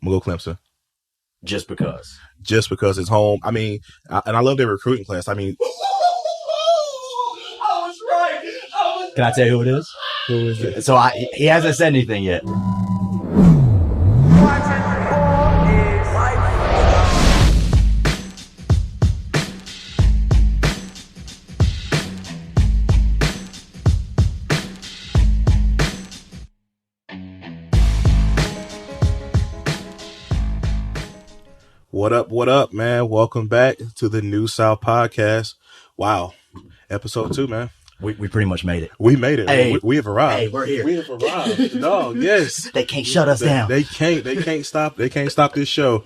I'm going to go Clemson. Just because? Just because it's home. I mean, and I love their recruiting class. I mean. I was right. Can I tell you who it is? Who is it? So he hasn't said anything yet. What up, man? Welcome back to the New South Podcast. Wow. Episode 2, man. We pretty much made it. We made it. Hey, we have arrived. Hey, we're here. We have arrived. Dog, yes. They can't shut us down. They can't stop this show.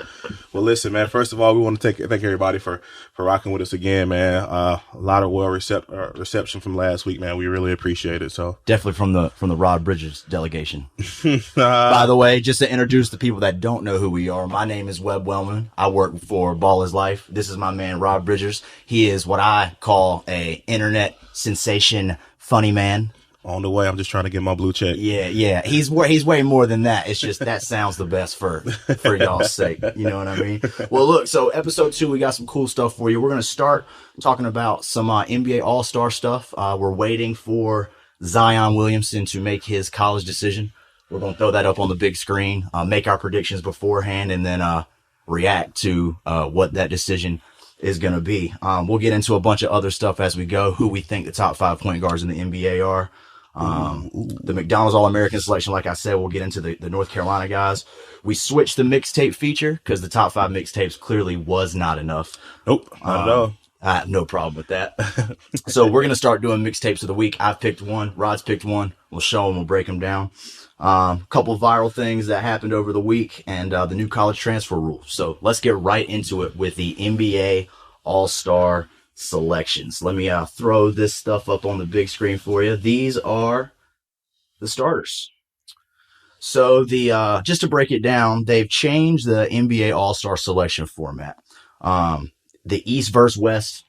Well, listen, man, first of all, we want to thank everybody for rocking with us again, man. A lot of reception from last week, man. We really appreciate it. So definitely from the Rod Bridges delegation. By the way, just to introduce the people that don't know who we are, my name is Webb Wellman. I work for Ball is Life. This is my man, Rod Bridges. He is what I call a internet sensation, funny man. On the way, I'm just trying to get my blue check. Yeah. He's way more than that. It's just that sounds the best for y'all's sake. You know what I mean? Well, look, so episode 2, we got some cool stuff for you. We're going to start talking about some NBA All-Star stuff. We're waiting for Zion Williamson to make his college decision. We're going to throw that up on the big screen, make our predictions beforehand, and then react to what that decision is going to be. We'll get into a bunch of other stuff as we go, who we think the top 5 point guards in the NBA are. The McDonald's All-American selection, like I said, we'll get into the North Carolina guys. We switched the mixtape feature because the top 5 mixtapes clearly was not enough. Nope, not at all. I have no problem with that. So we're going to start doing mixtapes of the week. I've picked one. Rod's picked one. We'll show them. We'll break them down. Couple viral things that happened over the week and the new college transfer rules. So let's get right into it with the NBA All-Star selections. Let me throw this stuff up on the big screen for you. These are the starters. So just to break it down, they've changed the NBA All-Star selection format. The East versus West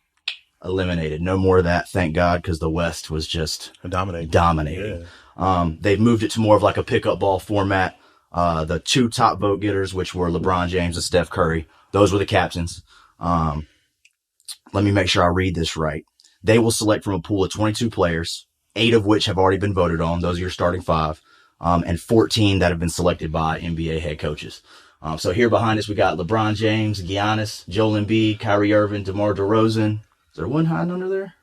eliminated. No more of that, thank God, because the West was just dominating. Yeah. They've moved it to more of like a pickup ball format. The 2 top vote getters, which were LeBron James and Steph Curry, those were the captains. Let me make sure I read this right. They will select from a pool of 22 players, 8 of which have already been voted on. Those are your starting 5, and 14 that have been selected by NBA head coaches. So here behind us, we got LeBron James, Giannis, Joel Embiid, Kyrie Irving, DeMar DeRozan. Is there one hiding under there?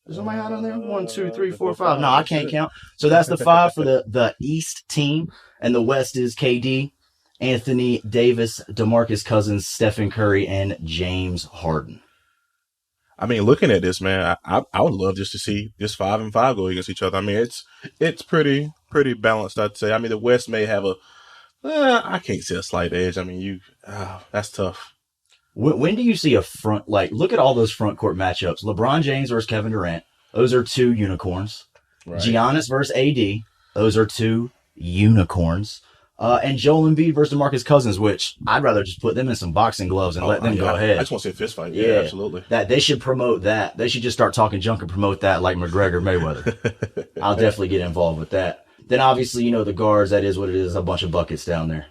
Is somebody hiding under there? 1, 2, 3, 4, 5. No, I can't count. So that's the 5 for the East team, and the West is KD, Anthony Davis, DeMarcus Cousins, Stephen Curry, and James Harden. I mean, looking at this, man, I would love just to see this 5 and 5 go against each other. I mean, it's pretty balanced, I'd say. I mean, the West may have I can't say a slight edge. I mean, that's tough. When do you see a front, look at all those front court matchups. LeBron James versus Kevin Durant. Those are 2 unicorns. Right. Giannis versus AD. Those are 2 unicorns. And Joel Embiid versus DeMarcus Cousins, which I'd rather just put them in some boxing gloves and let them go ahead. I just want to see a fist fight. Yeah, absolutely. That they should promote that. They should just start talking junk and promote that like McGregor Mayweather. I'll definitely get involved with that. Then obviously, the guards, that is what it is, a bunch of buckets down there.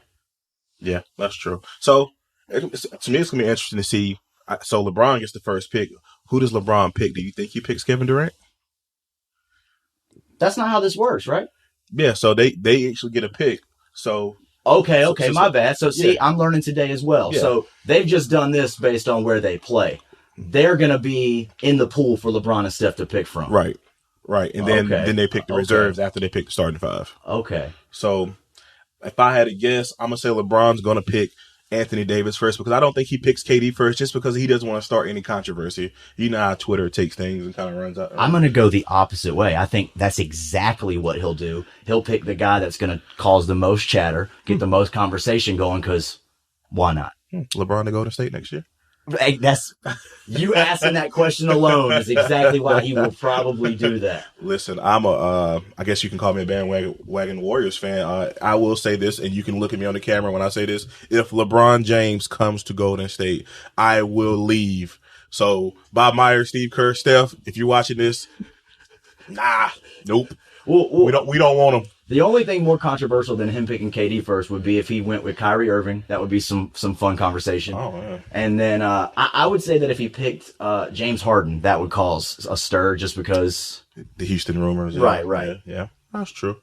Yeah, that's true. So to me, it's going to be interesting to see. So LeBron gets the first pick. Who does LeBron pick? Do you think he picks Kevin Durant? That's not how this works, right? Yeah, so they actually get a pick. So okay, my bad. So see, I'm learning today as well. Yeah. So they've just done this based on where they play. They're going to be in the pool for LeBron and Steph to pick from. Right. And then they pick the reserves after they pick the starting 5. Okay. So if I had to guess, I'm going to say LeBron's going to pick Anthony Davis first because I don't think he picks KD first just because he doesn't want to start any controversy. You know how Twitter takes things and kind of runs out. I'm going to go the opposite way. I think that's exactly what he'll do. He'll pick the guy that's going to cause the most chatter, get the most conversation going, because why not? LeBron to go to State next year. Hey, you asking that question alone is exactly why he will probably do that. Listen, I'm I guess you can call me a bandwagon Warriors fan. I will say this, and you can look at me on the camera when I say this. If LeBron James comes to Golden State, I will leave. So Bob Myers, Steve Kerr, Steph, if you're watching this, nope. We don't want him. The only thing more controversial than him picking KD first would be if he went with Kyrie Irving. That would be some fun conversation. Oh, yeah. And then I would say that if he picked James Harden, that would cause a stir just because The Houston rumors. Yeah. Right. Yeah, that's true.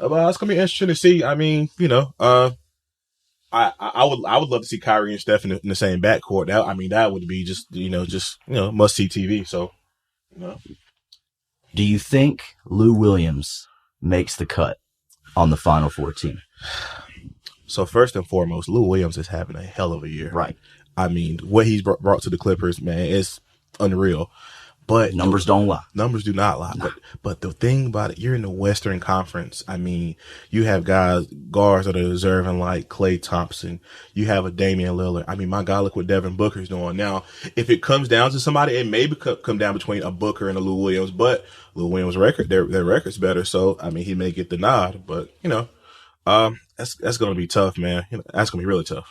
Well, it's gonna be interesting to see. I mean, I would love to see Kyrie and Steph in the same backcourt. That would be just must see TV. So, Do you think Lou Williams makes the cut on the Final Four team? So first and foremost, Lou Williams is having a hell of a year. Right. I mean, what he's brought to the Clippers, man, is unreal. But numbers don't lie. Numbers do not lie. Nah. But the thing about it, you're in the Western Conference. I mean, you have guards that are deserving like Klay Thompson. You have a Damian Lillard. I mean, my God, look what Devin Booker's doing. Now, if it comes down to somebody, it may come down between a Booker and a Lou Williams. But Lou Williams' record, their record's better. So, I mean, he may get the nod. But, that's going to be tough, man. That's going to be really tough.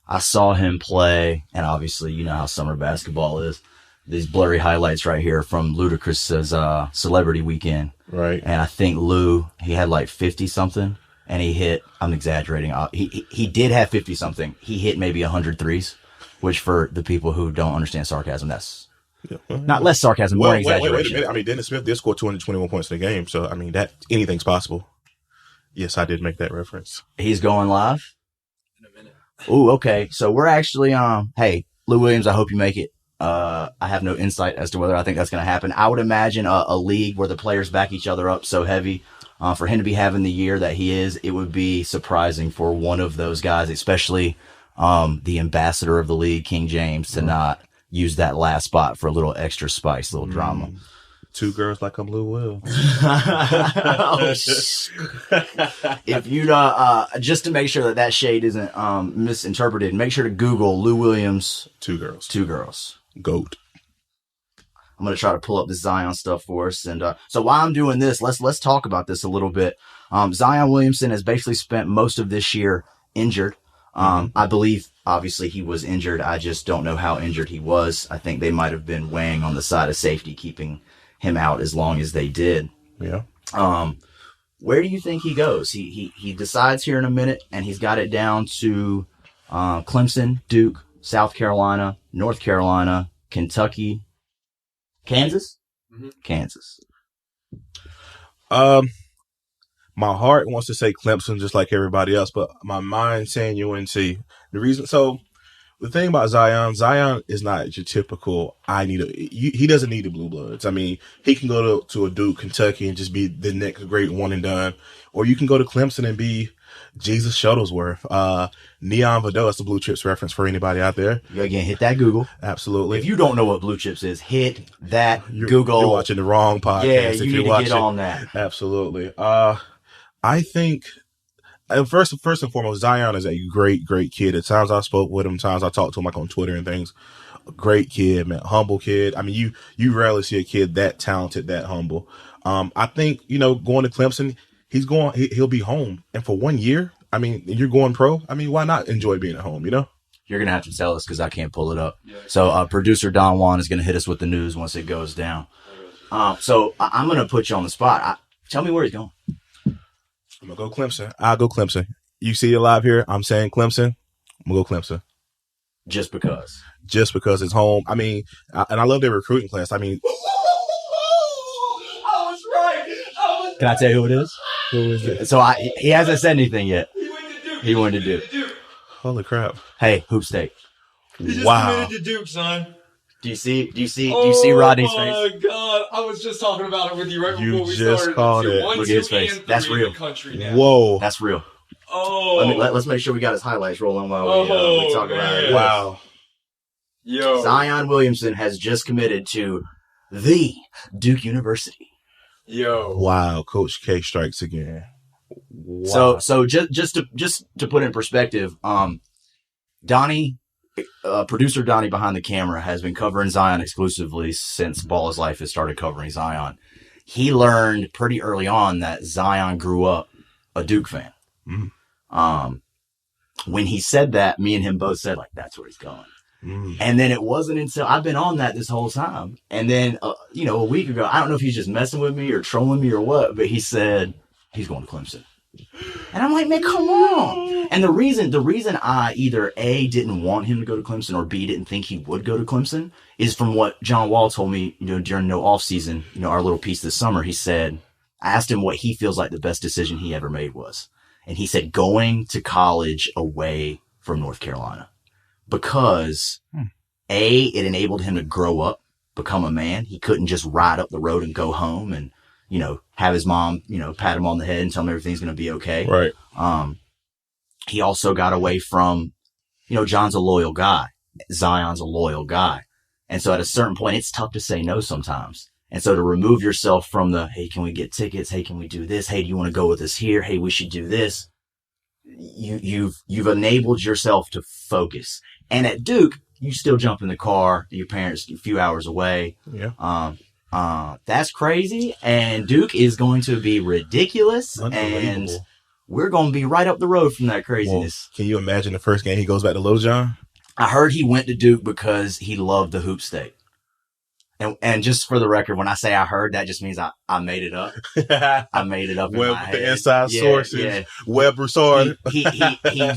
I saw him play, and obviously, you know how summer basketball is. These blurry highlights right here from Ludacris's Celebrity Weekend. Right. And I think Lou, he had like 50-something, and he hit, I'm exaggerating, he did have 50-something. He hit maybe 100 threes, which for the people who don't understand sarcasm, that's not less sarcasm, more exaggeration. Wait a minute. I mean, Dennis Smith did score 221 points in the game, so, I mean, that anything's possible. Yes, I did make that reference. He's going live? In a minute. Ooh, okay. So we're actually, hey, Lou Williams, I hope you make it. I have no insight as to whether I think that's going to happen. I would imagine a league where the players back each other up so heavy. For him to be having the year that he is, it would be surprising for one of those guys, especially the ambassador of the league, King James, to not use that last spot for a little extra spice, a little drama. Two girls like I'm Lou Will. If you just to make sure that shade isn't misinterpreted, make sure to Google Lou Williams. Two girls. GOAT. I'm going to try to pull up the Zion stuff for us. And so while I'm doing this, let's talk about this a little bit. Zion Williamson has basically spent most of this year injured. I believe, obviously, he was injured. I just don't know how injured he was. I think they might have been weighing on the side of safety, keeping him out as long as they did. Yeah. Where do you think he goes? He decides here in a minute, and he's got it down to Clemson, Duke, South Carolina, North Carolina, Kentucky, Kansas? Mm-hmm. Kansas. My heart wants to say Clemson just like everybody else, but my mind saying UNC. The thing about Zion is not your typical, he doesn't need the blue bloods. I mean, he can go to a Duke, Kentucky and just be the next great one and done. Or you can go to Clemson and be Jesus Shuttlesworth. Neon Vidal, that's the Blue Chips reference for anybody out there. You again, hit that Google. Absolutely. If you don't know what Blue Chips is, hit that Google. You're watching the wrong podcast. Yeah, you need to get on that. Absolutely. I think, first and foremost, Zion is a great, great kid. At times I spoke with him, times I talked to him like on Twitter and things. A great kid, man. Humble kid. I mean, you rarely see a kid that talented, that humble. I think, going to Clemson, he'll be home. And for 1 year, I mean, you're going pro. I mean, why not enjoy being at home, You're going to have to tell us because I can't pull it up. Yeah. So producer Don Juan is going to hit us with the news once it goes down. So I'm going to put you on the spot. Tell me where he's going. I'm going to go Clemson. I'll go Clemson. You see it live here. I'm saying Clemson. I'm going to go Clemson. Just because? Just because it's home. I mean, and I love their recruiting class. I mean. I was right. Can I tell you who it is? Who is it? So he hasn't said anything yet. He went to Duke. Holy crap. Hey, Hoop State. He just committed to Duke, son. Do you see Rodney's face? Oh my God! I was just talking about it with you right before we started. You just called it. Look at his face. That's real. Whoa. That's real. Oh. Let's make sure we got his highlights rolling while we talk about it. Wow. Yo. Zion Williamson has just committed to the Duke University. Yo. Wow. Coach K strikes again. Wow. So just to put in perspective, Donnie. Producer Donnie behind the camera has been covering Zion exclusively since Ball is Life has started covering Zion. He learned pretty early on that Zion grew up a Duke fan. Mm-hmm. When he said that, me and him both said, that's where he's going. And then it wasn't until I've been on that this whole time. And then, a week ago, I don't know if he's just messing with me or trolling me or what, but he said he's going to Clemson. And I'm like, man, come on. And the reason I either A, didn't want him to go to Clemson, or B, didn't think he would go to Clemson is from what John Wall told me, during no off season, our little piece this summer. He said, I asked him what he feels like the best decision he ever made was. And he said, going to college away from North Carolina. Because A, it enabled him to grow up, become a man. He couldn't just ride up the road and go home and, have his mom, pat him on the head and tell him everything's going to be okay. Right. He also got away from, John's a loyal guy. Zion's a loyal guy. And so at a certain point, it's tough to say no sometimes. And so to remove yourself from the, hey, can we get tickets? Hey, can we do this? Hey, do you want to go with us here? Hey, we should do this. You've enabled yourself to focus. And at Duke, you still jump in the car. Your parents a few hours away. Yeah. That's crazy. And Duke is going to be ridiculous. And we're going to be right up the road from that craziness. Well, can you imagine the first game he goes back to Little John? I heard he went to Duke because he loved the hoop state. And just for the record, when I say I heard, that just means I made it up. I made it up in my head. The inside sources. Yeah. Web Broussard. He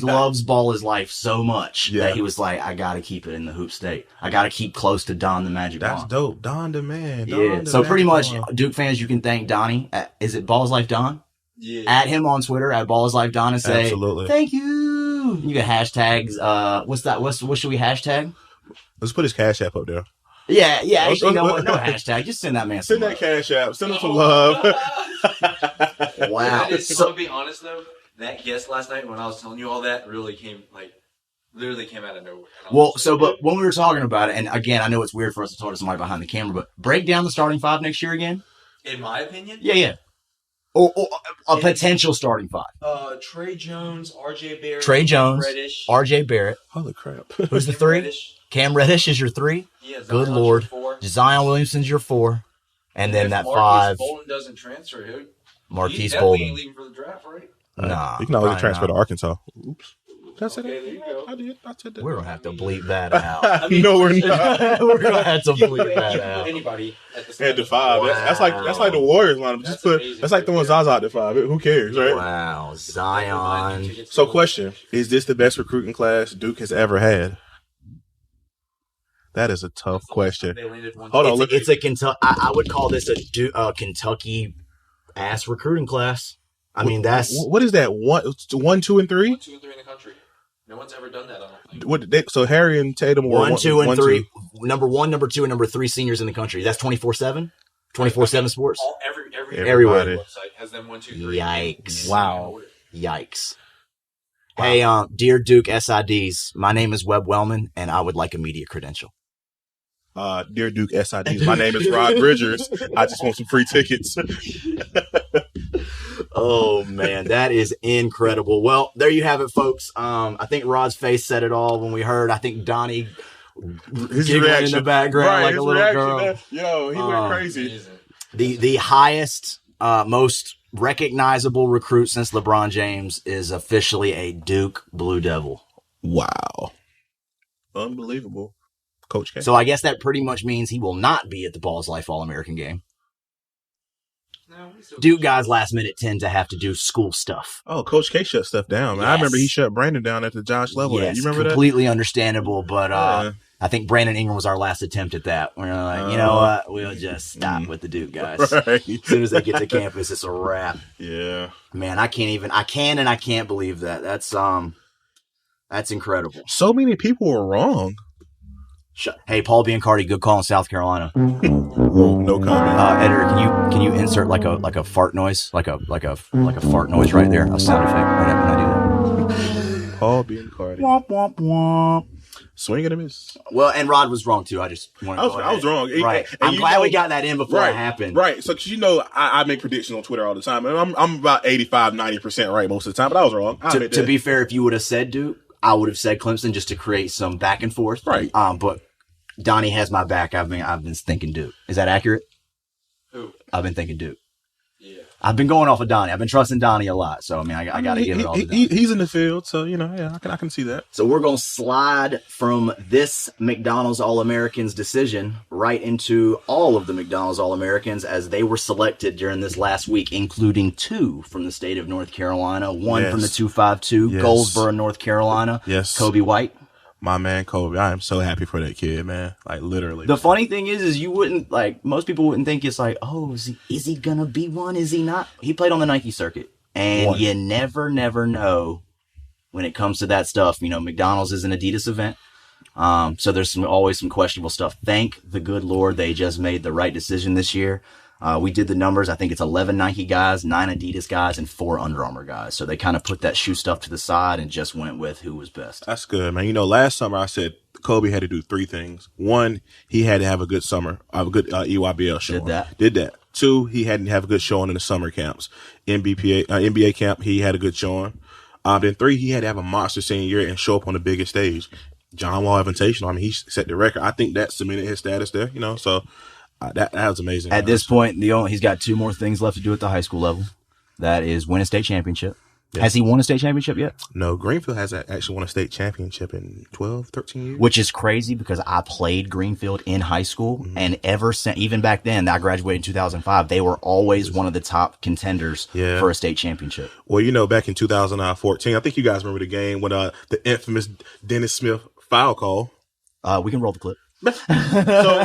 loves ball is life so much that he was like, I got to keep it in the hoop state. I got to keep close to Don the Magic That's Bond. dope. Don the man. So pretty much, Duke fans, you can thank Donnie. Is it Ball is Life Don? Yeah. Add him on Twitter at Ball is Life Don and say, absolutely. Thank you. You can hashtags. What's that? What should we hashtag? Let's put his Cash App up there. Yeah. Actually, no hashtag. Just send that man some love. That Cash App. Send him some love. Wow. To be honest, though, that guest last night when I was telling you all that literally came out of nowhere. But when we were talking about it, and again, I know it's weird for us to talk to somebody behind the camera, but break down the starting five next year again. In my opinion? Yeah. Or a potential starting five. Trey Jones, RJ Barrett. RJ Barrett. Holy crap. Who's the three? Reddish. Cam Reddish is your three. Yeah, good Lord. Zion Williamson's your four. And then that five. Bolden doesn't transfer. Marquise Bolden. Bolden. Leaving for the draft, right? Nah. You can always transfer to Arkansas. Oops. Okay, there you go. I said that. We're going to have to bleep that out. No, we're not. We're going to have to bleep that out. Anybody at the five. Wow. That's like the Warriors lineup. That's like throwing Zaza at the five. Who cares, right? Wow. Zion. So question, is this the best recruiting class Duke has ever had? That is a tough question. Hold on. It's a Kentucky. I would call this a Kentucky ass recruiting class. I mean, what is that? 1, 2, and 3? 1, 2, and 3 in the country. No one's ever done that. I don't think. So Harry and Tatum were 1, 2, and 3. Number 1, number 2, and number 3 seniors in the country. That's 24/7. 24/7 sports. Everywhere. Website has them 1, 2, 3. Yikes! Wow. Yikes! Wow. Hey, dear Duke SIDs, my name is Webb Wellman, and I would like a media credential. Dear Duke SIDs, my name is Rod Bridgers. I just want some free tickets. Oh man, that is incredible. Well, there you have it, folks. I think Rod's face said it all when we heard. I think Donnie giggling in the background like a little girl. He went crazy. The highest, most recognizable recruit since LeBron James is officially a Duke Blue Devil. Wow, unbelievable, Coach K. So I guess that pretty much means he will not be at the Balls Life All-American game. No, Duke guys last minute tend to have to do school stuff. Oh, Coach K shut stuff down. Yes. I remember he shut Brandon down at the Josh level. Yes, you remember completely understandable, but I think Brandon Ingram was our last attempt at that. We're like, you know what? We'll just stop with the Duke guys. Right. As soon as they get to campus, it's a wrap. Yeah. Man, I can't believe that. That's incredible. So many people were wrong. Hey, Paul Biancardi, good call in South Carolina. No comment. Editor, can you insert like a fart noise, like a fart noise right there, a sound effect right when I do that. Paul Biancardi. Womp womp womp. Swing and a miss. Well, and Rod was wrong too. I was wrong. Right. I'm glad we got that in before it happened. Right. So, I make predictions on Twitter all the time, and I'm about 85-90% right most of the time, but I was wrong. To be fair, if you would have said Duke, I would have said Clemson just to create some back and forth. Right. But Donnie has my back. I've been thinking Duke. Is that accurate? Who? I've been thinking Duke. Yeah. I've been going off of Donnie. I've been trusting Donnie a lot. So, I mean, I got to give it all to Donnie. He's in the field, so, yeah, I can see that. So we're going to slide from this McDonald's All-Americans decision right into all of the McDonald's All-Americans as they were selected during this last week, including 2 from the state of North Carolina, 1 from the 252, Goldsboro, North Carolina, Kobe White. My man, Kobe. I am so happy for that kid, man. Like, literally. The funny thing is you wouldn't, like, most people wouldn't think it's like, oh, is he going to be one? Is he not? He played on the Nike circuit. And you never know when it comes to that stuff. McDonald's is an Adidas event. So there's always some questionable stuff. Thank the good Lord they just made the right decision this year. We did the numbers. I think it's 11 Nike guys, 9 Adidas guys, and 4 Under Armour guys. So they kind of put that shoe stuff to the side and just went with who was best. That's good, man. Last summer I said Kobe had to do 3 things. 1, he had to have a good summer, a good EYBL show. Did that. 2, he had to have a good showing in the summer camps. NBA camp, he had a good showing. Then 3, he had to have a monster senior year and show up on the biggest stage. John Wall Invitational. I mean, he set the record. I think that cemented his status there, So that was amazing. At this point, he's got 2 more things left to do at the high school level. That is win a state championship. Yeah. Has he won a state championship yet? No, Greenfield has actually won a state championship in 12, 13 years. Which is crazy because I played Greenfield in high school, and ever since, even back then, I graduated in 2005, they were always one of the top contenders for a state championship. Well, back in 2014, I think you guys remember the game when the infamous Dennis Smith foul call. We can roll the clip. So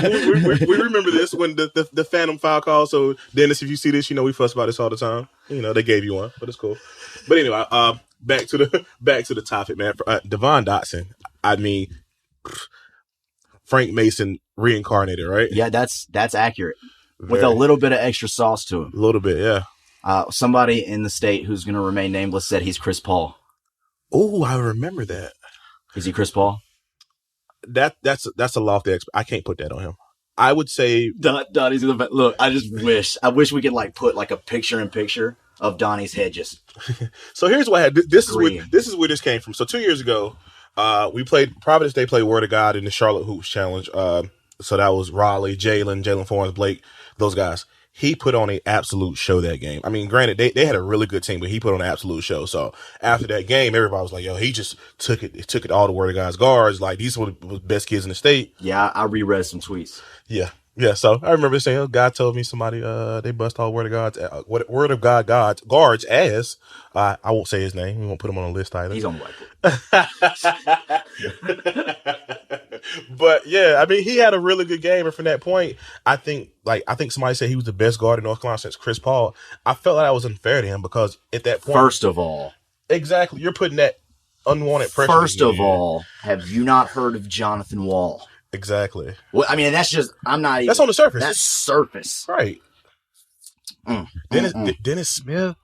we remember this when the phantom foul call. So Dennis, if you see this, we fuss about this all the time. They gave you one, but it's cool. But anyway, back to the topic, man. Devon Dotson. I mean, Frank Mason reincarnated, right? Yeah, that's accurate. With a little bit of extra sauce to him. A little bit, yeah. Somebody in the state who's going to remain nameless said he's Chris Paul. Oh, I remember that. Is he Chris Paul? That's a lofty. I can't put that on him. I would say Donnie's gonna look. I wish we could put a picture of Donnie's head just. So here's what happened. This is where this came from. So 2 years ago, we played Providence. They played Word of God in the Charlotte Hoops Challenge. So that was Raleigh, Jalen Forrest, Blake, those guys. He put on an absolute show that game. I mean, granted, they had a really good team, but he put on an absolute show. So after that game, everybody was like, yo, he just took it all the Word of God's guards. Like, these were the best kids in the state. Yeah, I reread some tweets. Yeah. So I remember saying, God told me somebody, they bust all Word of God guards as, I won't say his name. We won't put him on a list either. He's on Whiteboard. But yeah, I mean, he had a really good game. And from that point, I think somebody said he was the best guard in North Carolina since Chris Paul. I felt like that was unfair to him because at that point. First of all. Exactly. You're putting that unwanted pressure. First of all, have you not heard of Jonathan Wall? Exactly. Well, I mean, that's just, I'm not even. That's on the surface. That's surface. Right. Dennis Smith.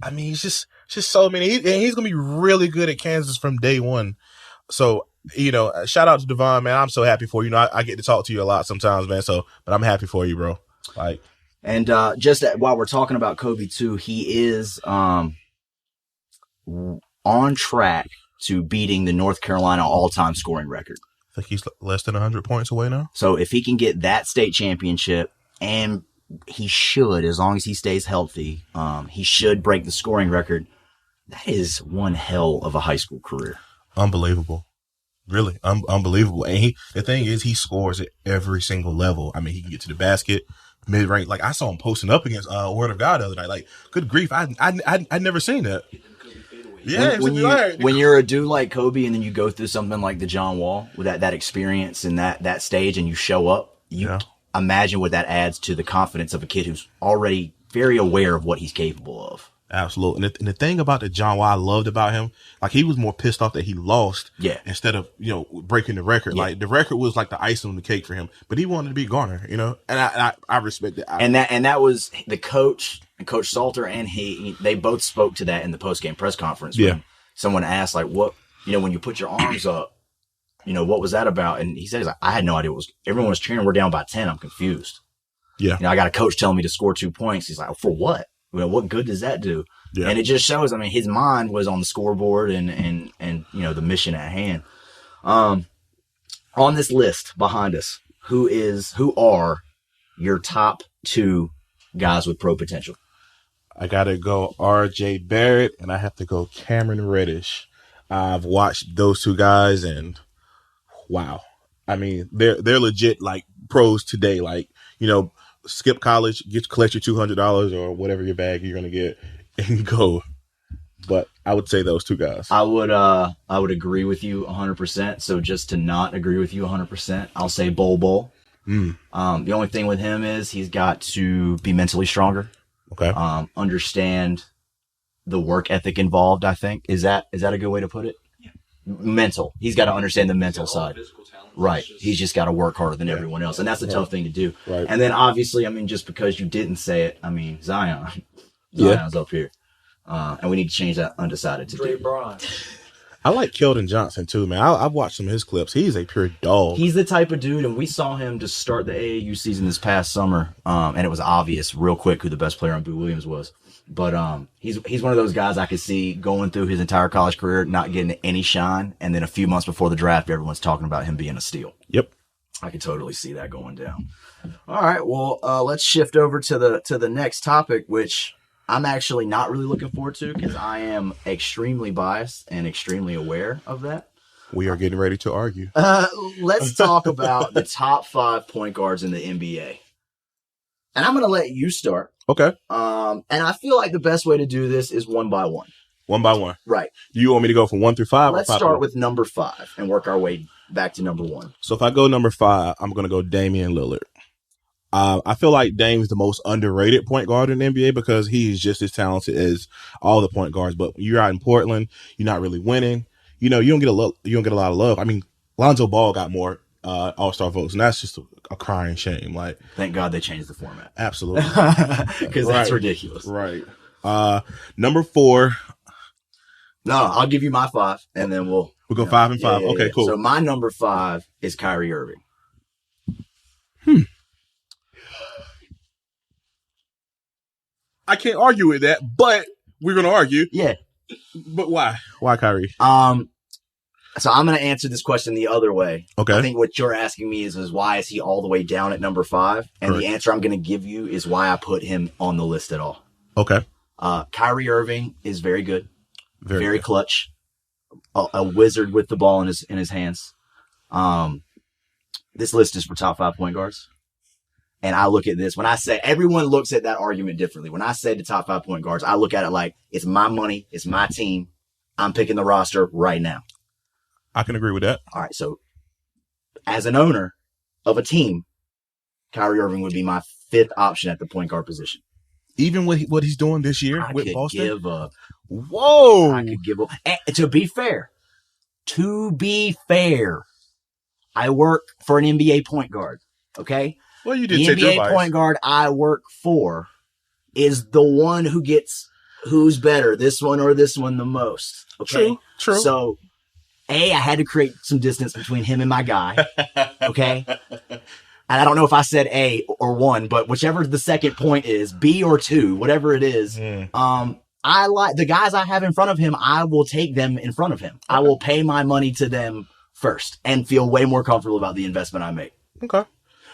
I mean, he's just so many. And he's going to be really good at Kansas from day one. So, shout out to Devon, man. I'm so happy for you. I get to talk to you a lot sometimes, man. So, but I'm happy for you, bro. And just while we're talking about Kobe too, he is on track to beating the North Carolina all-time scoring record. I think he's less than 100 points away now. So if he can get that state championship, and he should, as long as he stays healthy, he should break the scoring record. That is one hell of a high school career. Unbelievable. Really, unbelievable. And the thing is, he scores at every single level. I mean, he can get to the basket, mid-range. Like, I saw him posting up against Word of God the other night. Like, good grief, I'd never seen that. Yeah, when you're a dude like Kobe and then you go through something like the John Wall with that experience and that stage and you show up, imagine what that adds to the confidence of a kid who's already very aware of what he's capable of. Absolutely. And the thing about the John Wall I loved about him, like, he was more pissed off that he lost instead of, breaking the record. Yeah. Like, the record was like the icing on the cake for him, but he wanted to be Garner, and I respect that. And that was the coach, and Coach Salter, and they both spoke to that in the post-game press conference. When someone asked, like, what, when you put your arms up, what was that about? And he says, I had no idea what was, everyone was cheering. We're down by 10. I'm confused. Yeah. I got a coach telling me to score 2 points. He's like, for what? What good does that do? Yeah. And it just shows, I mean, his mind was on the scoreboard and the mission at hand. On this list behind us, who are your top 2 guys with pro potential? I gotta go R.J. Barrett, and I have to go Cameron Reddish. I've watched those two guys, and wow. I mean, they're legit like pros today. Like, skip college, collect your $200 or whatever your bag you're gonna get, and go. But I would say those two guys. I would agree with you 100%. So just to not agree with you 100%, I'll say Bol. The only thing with him is he's got to be mentally stronger. Okay. Understand the work ethic involved. I think is that a good way to put it? Yeah. Mental. He's got to understand the mental side. Right. He's just got to work harder than everyone else, and that's a tough thing to do. Right. And then obviously, I mean, just because you didn't say it, I mean, Zion's up here. And we need to change that undecided to Dre do. Braun. I like Keldon Johnson too, man. I've watched some of his clips. He's a pure dog. He's the type of dude, and we saw him to start the AAU season this past summer, and it was obvious real quick who the best player on Boo Williams was. But he's one of those guys I could see going through his entire college career not getting any shine, and then a few months before the draft, everyone's talking about him being a steal. Yep. I could totally see that going down. All right, well, let's shift over to the next topic, which I'm actually not really looking forward to because I am extremely biased and extremely aware of that. We are getting ready to argue. Let's talk about the top 5 point guards in the NBA. And I'm going to let you start. Okay. And I feel like the best way to do this is one by one. One by one. Right. Do you want me to go from 1 through 5? Let's start with number 5 and work our way back to number 1. So if I go number 5, I'm going to go Damian Lillard. I feel like Dame's the most underrated point guard in the NBA because he's just as talented as all the point guards. But when you're out in Portland, you're not really winning. You don't get a lot of love. I mean, Lonzo Ball got more All-Star votes, and that's just a crying shame. Like, thank God they changed the format. Absolutely, because that's ridiculous. Right. Number 4. No, I'll give you my 5, and then we'll go 5 and 5. Okay, cool. So my number 5 is Kyrie Irving. I can't argue with that, but we're going to argue. Yeah. But why? Why Kyrie? So I'm going to answer this question the other way. Okay. I think what you're asking me is why is he all the way down at number 5? And Correct. the answer I'm going to give you is why I put him on the list at all. Okay. Kyrie Irving is very good. Very good. clutch. A wizard with the ball in his hands. This list is for top 5 point guards. And I look at this, when I say, everyone looks at that argument differently. When I say the top 5 point guards, I look at it like, it's my money, it's my team. I'm picking the roster right now. I can agree with that. All right, so as an owner of a team, Kyrie Irving would be my 5th option at the point guard position. Even with what he's doing this year I with could Boston? give up. Whoa! I could give up. And to be fair, I work for an NBA point guard, okay? Well, you did the take your NBA bias. point guard I work for is the one who gets who's better, this one or this one the most. Okay? True. So, I had to create some distance between him and my guy. Okay? And I don't know if I said A or 1, but whichever the second point is, B or 2, whatever it is, I like the guys I have in front of him, I will take them in front of him. Okay. I will pay my money to them first and feel way more comfortable about the investment I make. Okay.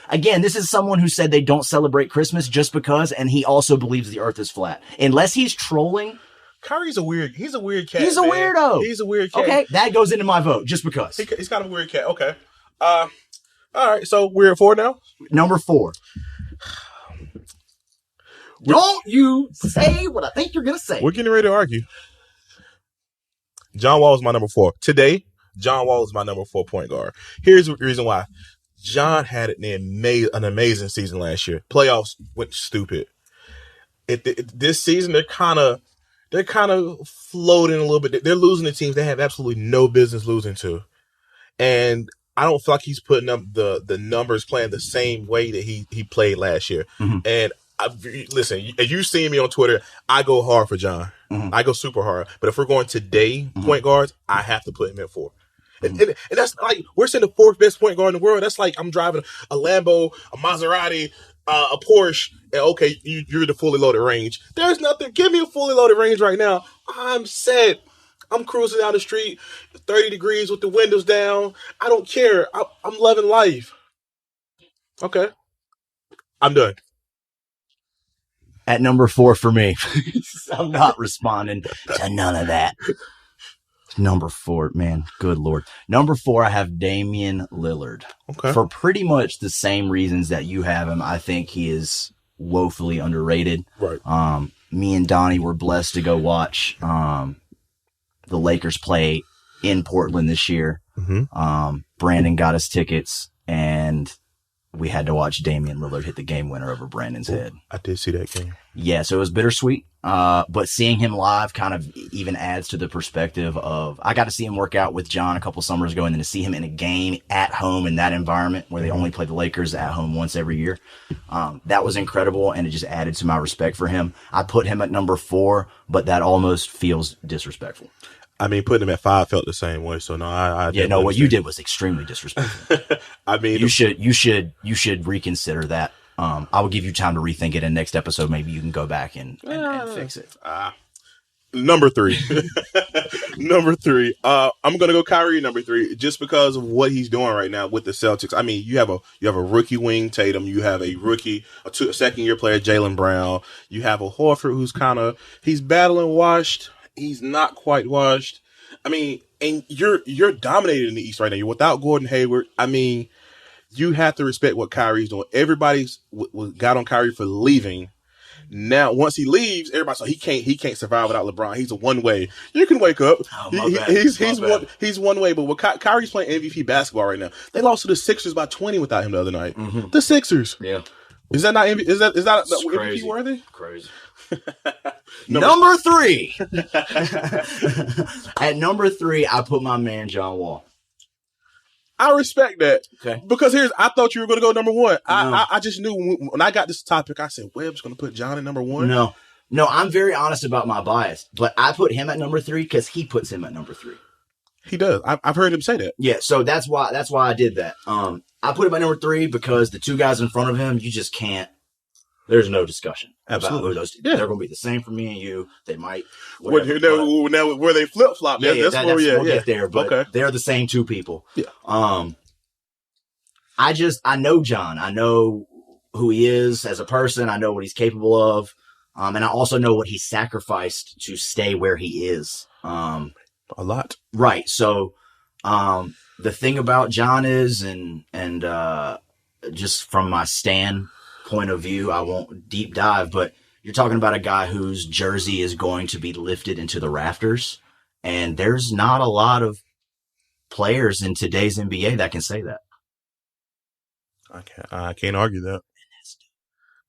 Again, this is someone who said they don't celebrate Christmas just because, and he also believes the earth is flat. Unless he's trolling. Kyrie's a weird cat. He's a weirdo. He's a weird cat. Okay, that goes into my vote just because. He's kind of a weird cat. Okay. All right, so we're at 4 now? Number 4. Don't you say what I think you're going to say. We're getting ready to argue. John Wall is my number 4. Today, John Wall is my number 4 point guard. Here's the reason why. John had an amazing season last year. Playoffs went stupid. This season, they're kind of floating a little bit. They're losing to teams they have absolutely no business losing to. And I don't feel like he's putting up the numbers playing the same way that he played last year. Mm-hmm. And listen, as you see me on Twitter, I go hard for John. Mm-hmm. I go super hard. But if we're going today, point guards, I have to put him at 4. And that's like, we're saying the 4th best point guard in the world. That's like I'm driving a Lambo, a Maserati, a Porsche, and okay, you're the fully loaded range. There's nothing. Give me a fully loaded range right now. I'm set. I'm cruising down the street, 30 degrees with the windows down. I don't care. I'm loving life. Okay. I'm done. At number 4 for me, I'm not responding to none of that. Number 4, man, good Lord. Number 4, I have Damian Lillard. Okay. For pretty much the same reasons that you have him. I think he is woefully underrated. Right. Me and Donnie were blessed to go watch the Lakers play in Portland this year. Mm-hmm. Brandon got us tickets, and we had to watch Damian Lillard hit the game winner over Brandon's head. I did see that game. Yeah, so it was bittersweet. But seeing him live kind of even adds to the perspective of, I got to see him work out with John a couple summers ago, and then to see him in a game at home in that environment where they only play the Lakers at home once every year. That was incredible, and it just added to my respect for him. I put him at number 4, but that almost feels disrespectful. I mean, putting him at 5 felt the same way. So no, I yeah, no, what you did was extremely disrespectful. I mean, you should reconsider that. I will give you time to rethink it. In next episode, maybe you can go back and fix it. Number 3. Number 3. I'm gonna go Kyrie number 3 just because of what he's doing right now with the Celtics. I mean, you have a rookie wing Tatum, you have a second year player Jaylen Brown, you have a Horford who's he's battling washed. He's not quite washed. I mean, and you're dominated in the East right now. You're without Gordon Hayward. I mean, you have to respect what Kyrie's doing. Everybody's got on Kyrie for leaving. Now, once he leaves, everybody he can't survive without LeBron. He's a one way. You can wake up. He's one way. But with Kyrie's playing MVP basketball right now. They lost to the Sixers by 20 without him the other night. Mm-hmm. The Sixers. Yeah. Is that not is that crazy. MVP worthy? Crazy. Number 3. At number 3, I put my man John Wall. I respect that. Okay. Because I thought you were going to go number 1. No. I just knew when I got this topic, I said, Webb's going to put John at number 1. No, I'm very honest about my bias, but I put him at number 3 because he puts him at number 3. He does. I've heard him say that. Yeah, so that's why I did that. I put him at number 3 because the 2 guys in front of him, you just can't. There's no discussion. Absolutely. About who those two. Yeah. They're going to be the same for me and you. They might. Now, where they flip flop, we'll get there. But okay. They're the same 2 people. Yeah. I know John. I know who he is as a person. I know what he's capable of. And I also know what he sacrificed to stay where he is. A lot. Right. So, the thing about John is, and just from my standpoint of view, I won't deep dive, but you're talking about a guy whose jersey is going to be lifted into the rafters. And there's not a lot of players in today's NBA that can say that. I can't argue that.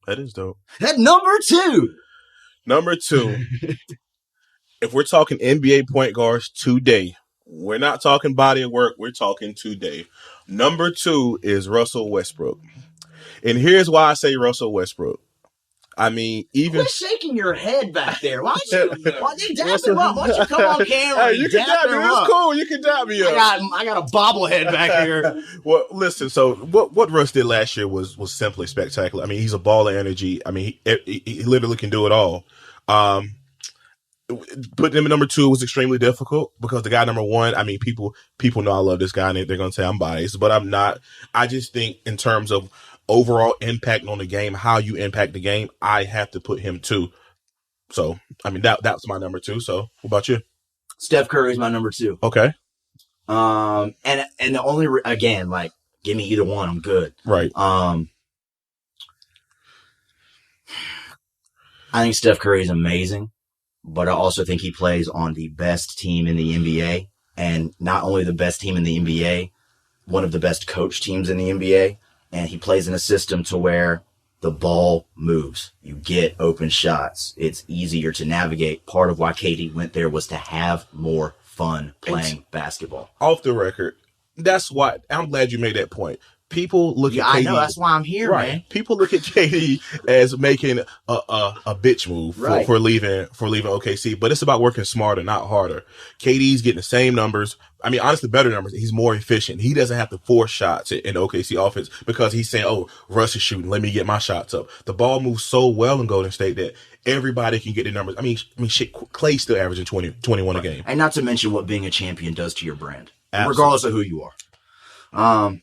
That is dope. At number 2. Number 2. If we're talking NBA point guards today, we're not talking body of work. We're talking today. Number 2 is Russell Westbrook. And here's why I say Russell Westbrook. I mean, even quit shaking your head back there. Why don't you dap him up? Why don't you come on camera? Hey, you can dap me. It's cool. You can dap me up. I got a bobblehead back here. Well, listen. So what Russ did last year was simply spectacular. I mean, he's a ball of energy. I mean, he literally can do it all. Putting him at number 2 was extremely difficult because the guy number 1. I mean, people know I love this guy, and they're going to say I'm biased, but I'm not. I just think in terms of overall impact on the game, how you impact the game, I have to put him 2. So, I mean, that's my number 2. So, what about you? Steph Curry is my number 2. Okay. And the only again, like, give me either one, I'm good. Right. I think Steph Curry is amazing, but I also think he plays on the best team in the NBA, and not only the best team in the NBA, one of the best coach teams in the NBA. And he plays in a system to where the ball moves. You get open shots. It's easier to navigate. Part of why KD went there was to have more fun playing basketball. Off the record, that's why I'm glad you made that point. People look at KD. I know, that's why I'm here, right. man. People look at KD as making a bitch move for leaving OKC, but it's about working smarter, not harder. KD's getting the same numbers. I mean, honestly, better numbers. He's more efficient. He doesn't have to force shots in OKC offense because he's saying, "Oh, Russ is shooting. Let me get my shots up." The ball moves so well in Golden State that everybody can get the numbers. I mean, shit. Clay's still averaging 20, 21 a game, and not to mention what being a champion does to your brand, Absolutely. Regardless of who you are.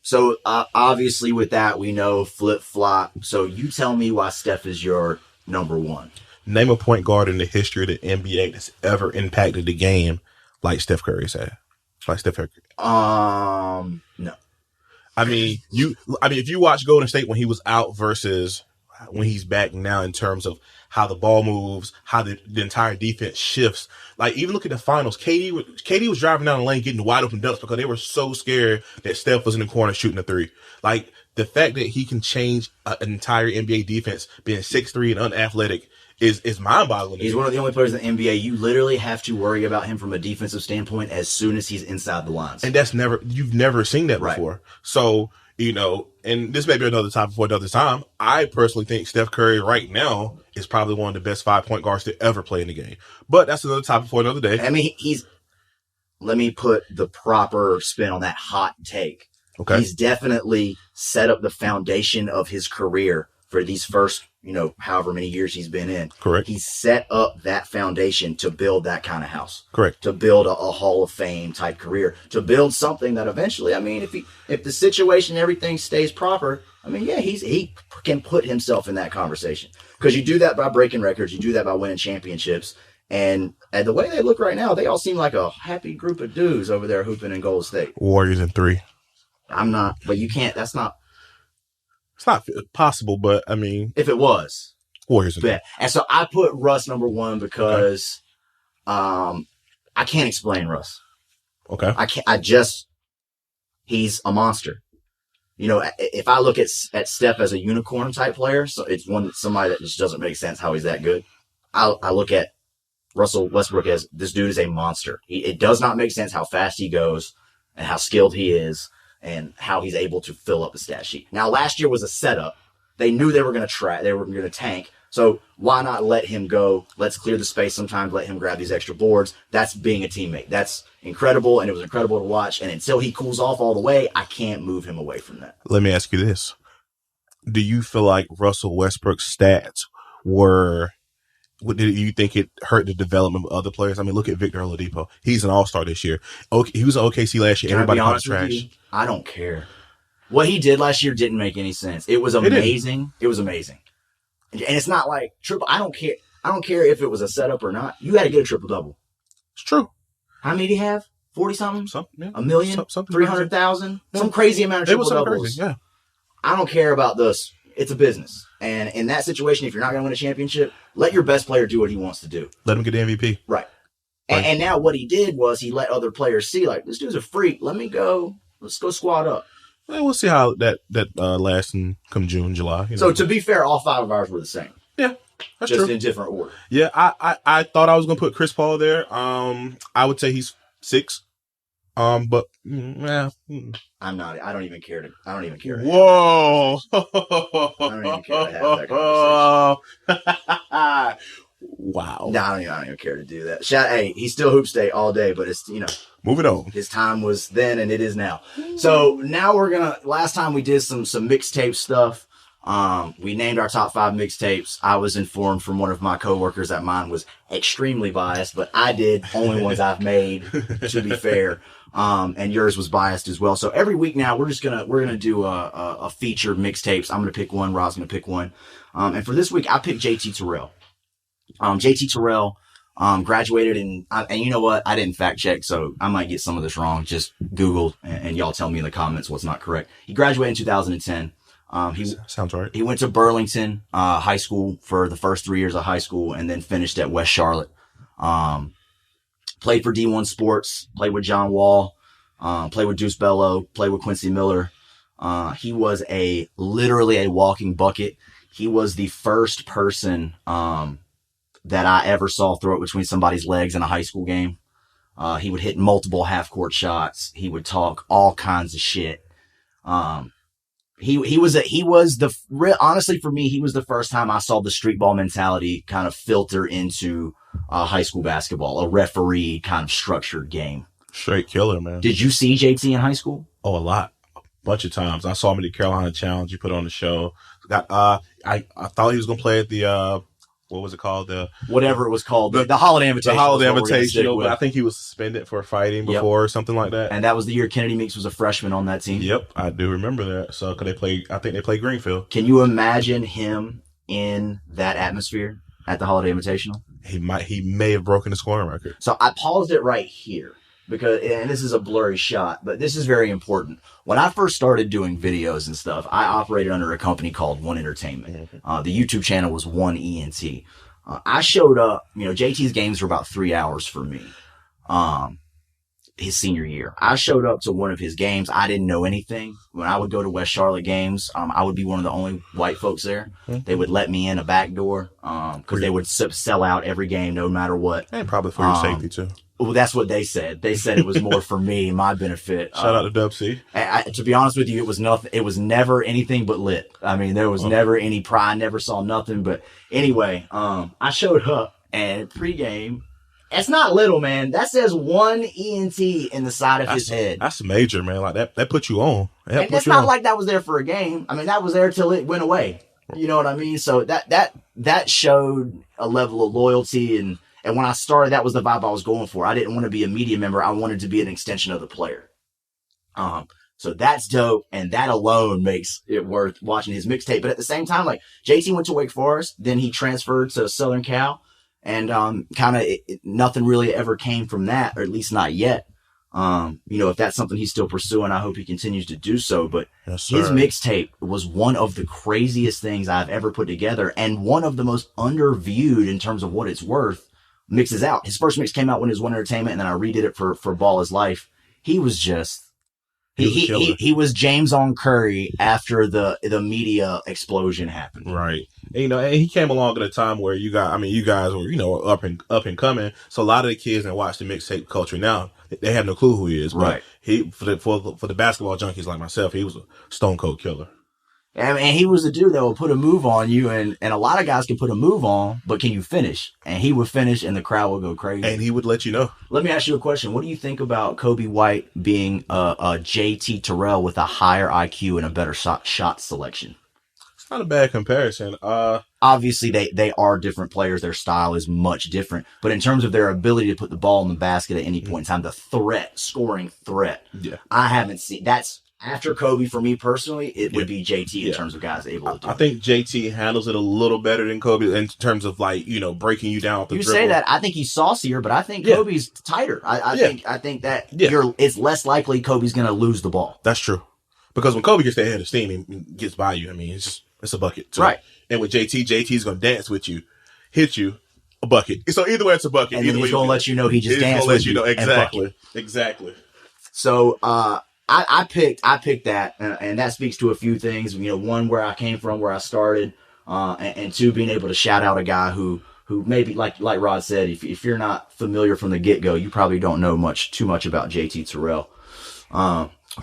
So obviously with that, we know flip flop. So you tell me why Steph is your number one. Name a point guard in the history of the NBA that's ever impacted the game like Steph Curry's had. Like Steph Curry. No. I mean, if you watch Golden State when he was out versus when he's back now in terms of how the ball moves, how the entire defense shifts. Like, even look at the finals. KD was driving down the lane getting wide open dunks because they were so scared that Steph was in the corner shooting a three. Like, the fact that he can change an entire NBA defense being 6'3" and unathletic is mind-boggling. He's one of the only players in the NBA you literally have to worry about him from a defensive standpoint as soon as he's inside the lines. And you've never seen that before. Right. So, and this may be another topic for another time. I personally think Steph Curry right now is probably one of the best 5-point guards to ever play in the game. But that's another topic for another day. I mean, let me put the proper spin on that hot take. Okay. He's definitely set up the foundation of his career for these first, however many years he's been in. Correct. He's set up that foundation to build that kind of house. Correct. To build a Hall of Fame type career. To build something that eventually, if the situation and everything stays proper, he can put himself in that conversation. Because you do that by breaking records. You do that by winning championships. And the way they look right now, they all seem like a happy group of dudes over there hooping in Golden State. Warriors in 3. I'm not, but you can't, that's not. It's not possible, but if it was, Warriors. And so I put Russ number one because, I can't explain Russ. Okay. He's a monster. If I look at Steph as a unicorn type player, so it's somebody that just doesn't make sense how he's that good. I look at Russell Westbrook as this dude is a monster. It does not make sense how fast he goes and how skilled he is. And how he's able to fill up the stat sheet. Now, last year was a setup. They knew they were going to tank. So why not let him go? Let's clear the space sometimes. Let him grab these extra boards. That's being a teammate. That's incredible, and it was incredible to watch. And until he cools off all the way, I can't move him away from that. Let me ask you this. Do you feel like Russell Westbrook's stats were... Do you think it hurt the development of other players? Look at Victor Oladipo. He's an all-star this year. He was an OKC last year. Everybody called him trash. I don't care. What he did last year didn't make any sense. It was amazing. It was amazing. And it's not like triple. I don't care. I don't care if it was a setup or not. You got to get a triple-double. It's true. How many did he have? 40-something? Yeah. 1 million? 300,000? Some crazy amount of triple-doubles. Yeah. I don't care about this. It's a business. And in that situation, if you're not going to win a championship, let your best player do what he wants to do. Let him get the MVP. Right. And now what he did was he let other players see, like, this dude's a freak. Let me go. Let's go squad up. Well, we'll see how that lasts come June, July. So to be fair, all 5 of ours were the same. Yeah. That's just true. in different order. Yeah, I thought I was going to put Chris Paul there. I would say he's 6. But yeah, I'm not. I don't even care to. Whoa! I don't even care to have that conversation. Wow. No, I don't even care to do that. Hey, he's still hoop state all day, but it's moving on. His time was then, and it is now. So now we're gonna. Last time we did some mixtape stuff. We named our top 5 mixtapes. I was informed from one of my coworkers that mine was extremely biased, but I did only ones I've made. To be fair. And yours was biased as well. So every week now we're gonna do a featured mixtapes. I'm gonna pick one. Rob's gonna pick one. And for this week I picked JT Terrell. JT Terrell graduated and you know what? I didn't fact check, so I might get some of this wrong. Just Google and y'all tell me in the comments what's not correct. He graduated in 2010. Sounds right. He went to Burlington High School for the first 3 years of high school and then finished at West Charlotte. Played for D1 Sports, played with John Wall, played with Deuce Bello, played with Quincy Miller. He was literally a walking bucket. He was the first person that I ever saw throw it between somebody's legs in a high school game. He would hit multiple half-court shots. He would talk all kinds of shit. Honestly for me, he was the first time I saw the street ball mentality kind of filter into high school basketball, a referee kind of structured game. Straight killer, man. Did you see JT in high school? Oh, a lot. A bunch of times. I saw him at the Carolina Challenge you put on the show. I thought he was going to play at the, what was it called? Whatever it was called. The Holiday Invitation. The Holiday Invitation. But I think he was suspended for fighting before or something like that. And that was the year Kennedy Meeks was a freshman on that team. Yep, I do remember that. So, I think they played Greenfield. Can you imagine him in that atmosphere at the Holiday Invitational? He may have broken the scoring record. So I paused it right here because, and this is a blurry shot, but this is very important. When I first started doing videos and stuff, I operated under a company called One Entertainment. The YouTube channel was One ENT. I showed up, JT's games were about 3 hours for me. His senior year, I showed up to one of his games. I didn't know anything. When I would go to West Charlotte games, I would be one of the only white folks there. They would let me in a back door because they would sell out every game no matter what. And probably for your safety too. Well, that's what they said. They said it was more for me, my benefit. Shout out to Dub C. To be honest with you, it was nothing. It was never anything but lit. I mean, there was never any pride. Never saw nothing. But anyway, I showed up and pregame. It's not little, man. That says One ENT in the side of his head. That's major, man. Like that put you on. And it's not like that was there for a game. I mean, that was there till it went away. You know what I mean? So that showed a level of loyalty. And when I started, that was the vibe I was going for. I didn't want to be a media member. I wanted to be an extension of the player. So that's dope. And that alone makes it worth watching his mixtape. But at the same time, like JT went to Wake Forest, then he transferred to Southern Cal. And kind of nothing really ever came from that, or at least not yet. If that's something he's still pursuing, I hope he continues to do so. But his mixtape was one of the craziest things I've ever put together, and one of the most underviewed in terms of what it's worth. Mixes out. His first mix came out when it was One Entertainment, and then I redid it for Ball is Life. He was just he was James on Curry after the media explosion happened. Right. And, and he came along at a time where you guys were, up and coming. So a lot of the kids that watch the mixtape culture now, they have no clue who he is. Right. But for the basketball junkies like myself, he was a stone cold killer. I mean, he was the dude that would put a move on you, and a lot of guys can put a move on, but can you finish? And he would finish, and the crowd would go crazy. And he would let you know. Let me ask you a question. What do you think about Kobe White being a JT Terrell with a higher IQ and a better shot selection? It's not a bad comparison. Obviously, they are different players. Their style is much different. But in terms of their ability to put the ball in the basket at any point in time, the scoring threat, I haven't seen. That's after Kobe, for me personally, it would be JT in terms of guys able to do it. I think JT handles it a little better than Kobe in terms of breaking you down with the dribble. You say that. I think he's saucier, but I think Kobe's tighter. I think that it's less likely Kobe's going to lose the ball. That's true. Because when Kobe gets that head of steam and gets by you, I mean, it's a bucket. So, right. And with JT's going to dance with you, hit you, a bucket. So either way, it's a bucket. And then he's going to let you know he just danced with you. Exactly. So, I picked that, and that speaks to a few things. One, where I came from, where I started, and two, being able to shout out a guy who maybe, like Rod said, if you're not familiar from the get-go, you probably don't know too much about JT Terrell.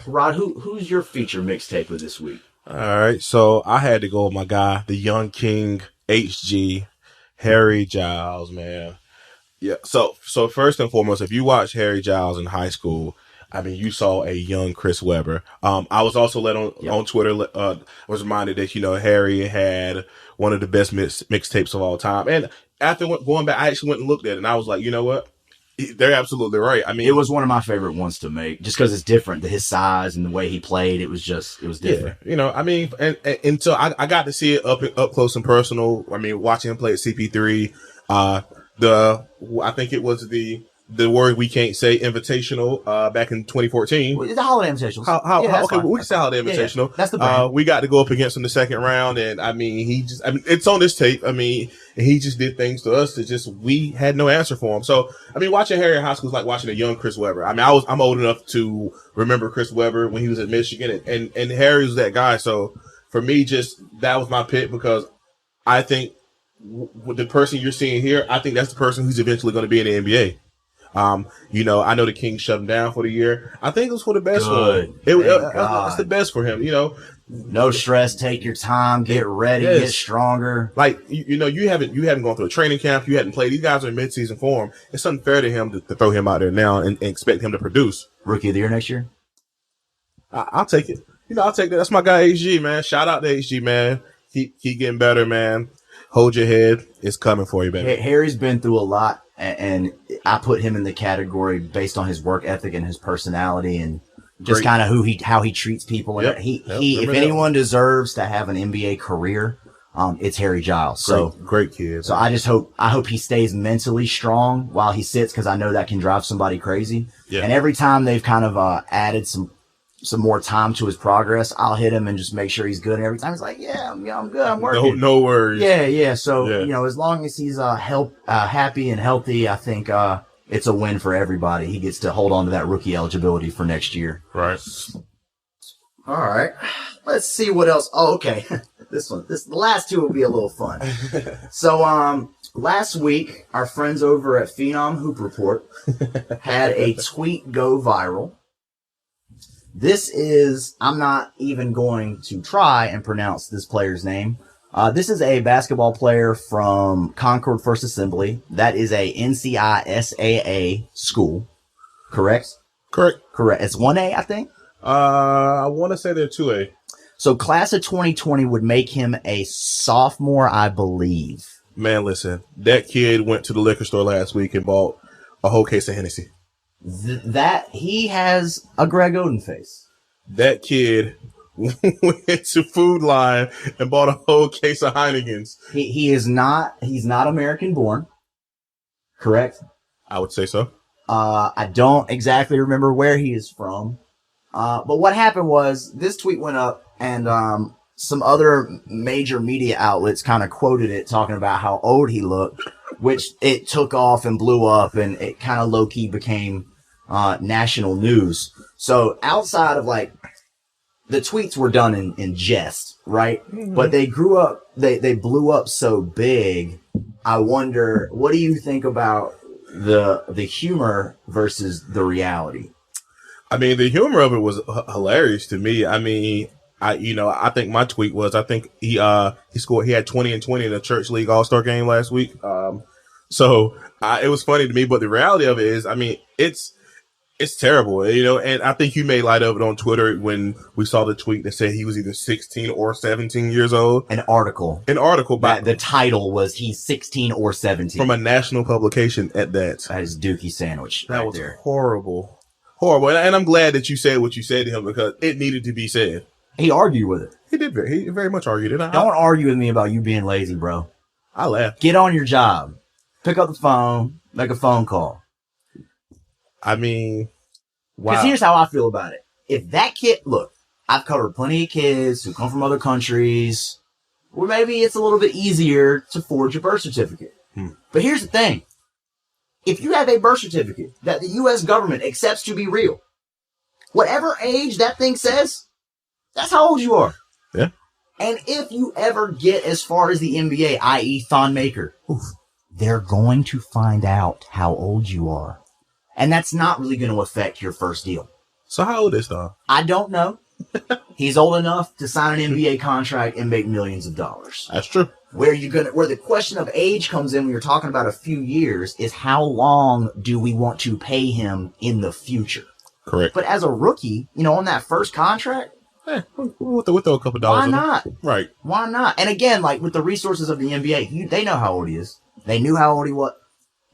Rod, who's your feature mixtape of this week? All right, so I had to go with my guy, the Young King, HG, Harry Giles, man. Yeah, so first and foremost, if you watch Harry Giles in high school, I mean, you saw a young Chris Webber. I was also led on Twitter, was reminded that, Harry had one of the best mixtapes of all time. And after going back, I actually went and looked at it, and I was like, you know what? They're absolutely right. I mean, it was one of my favorite ones to make, just because it's different. His size and the way he played, it was different. Yeah, I mean, and until I got to see it up close and personal. I mean, watching him play at CP3, I think it was the word we can't say, invitational, back in 2014. Well, the Holiday Invitational. Okay, we can say Holiday Invitational. Yeah. That's the brand. We got to go up against him the second round, and I mean, it's on this tape. I mean, he just did things to us that we had no answer for him. So, I mean, watching Harry in high school is like watching a young Chris Webber. I mean, I'm old enough to remember Chris Webber when he was at Michigan, and Harry was that guy. So, for me, that was my pick, because I think with the person you're seeing here, I think that's the person who's eventually going to be in the NBA. I know the Kings shut him down for the year. I think it was for the best for him. It's the best for him, No stress, take your time, get ready, get stronger. Like, you haven't gone through a training camp, you hadn't played. These guys are in midseason form. It's unfair to him to throw him out there now and expect him to produce. Rookie of the year next year? I'll take it. I'll take that. That's my guy, HG, man. Shout out to HG, man. Keep getting better, man. Hold your head. It's coming for you, baby. Harry's been through a lot. And I put him in the category based on his work ethic and his personality, and just kind of how he treats people. Yep. If anyone deserves to have an NBA career, it's Harry Giles. Great kid. So I hope he stays mentally strong while he sits, because I know that can drive somebody crazy. Yeah. And every time they've kind of added some more time to his progress, I'll hit him and just make sure he's good. And every time he's like, I'm good, I'm working. No worries. Yeah. So, as long as he's happy and healthy, I think it's a win for everybody. He gets to hold on to that rookie eligibility for next year. Right. All right. Let's see what else. Oh, okay. The last two will be a little fun. So, last week, our friends over at Phenom Hoop Report had a tweet go viral. This is, I'm not even going to try and pronounce this player's name. This is a basketball player from Concord First Assembly. That is a NCAA school. Correct? Correct. It's 1A, I think. I want to say they're 2A. So class of 2020 would make him a sophomore, I believe. Man, listen, that kid went to the liquor store last week and bought a whole case of Hennessy. That he has a Greg Oden face. That kid went to Food Line and bought a whole case of Heinekens. He's not American born. Correct? I would say so. I don't exactly remember where he is from. But what happened was this tweet went up and some other major media outlets kind of quoted it, talking about how old he looked, which it took off and blew up, and it kind of low key became national news. So outside of the tweets were done in jest, right? Mm-hmm. But they blew up so big. I wonder, what do you think about the humor versus the reality? I mean, the humor of it was hilarious to me. I mean, I think my tweet was, I think he scored, he had 20 and 20 in the church league all-star game last week. So it was funny to me, but the reality of it is, I mean, it's terrible, and I think you made light of it on Twitter when we saw the tweet that said he was either 16 or 17 years old. An article by the title was he's 16 or 17 from a national publication at that. That is Dookie Sandwich. That was horrible. And I'm glad that you said what you said to him, because it needed to be said. He argued with it. He did. He very much argued it. Don't argue with me about you being lazy, bro. I laughed. Get on your job. Pick up the phone. Make a phone call. I mean, wow. Because here's how I feel about it. If that kid, look, I've covered plenty of kids who come from other countries where maybe it's a little bit easier to forge a birth certificate. But here's the thing. If you have a birth certificate that the U.S. government accepts to be real, whatever age that thing says, that's how old you are. Yeah. And if you ever get as far as the NBA, i.e. Thon Maker, they're going to find out how old you are. And that's not really going to affect your first deal. So how old is Thon? I don't know. He's old enough to sign an NBA contract and make millions of dollars. That's true. Where the question of age comes in when you're talking about a few years is how long do we want to pay him in the future? Correct. But as a rookie, on that first contract, we'll throw a couple dollars. Why not? Right. Why not? And again, with the resources of the NBA, they know how old he is. They knew how old he was.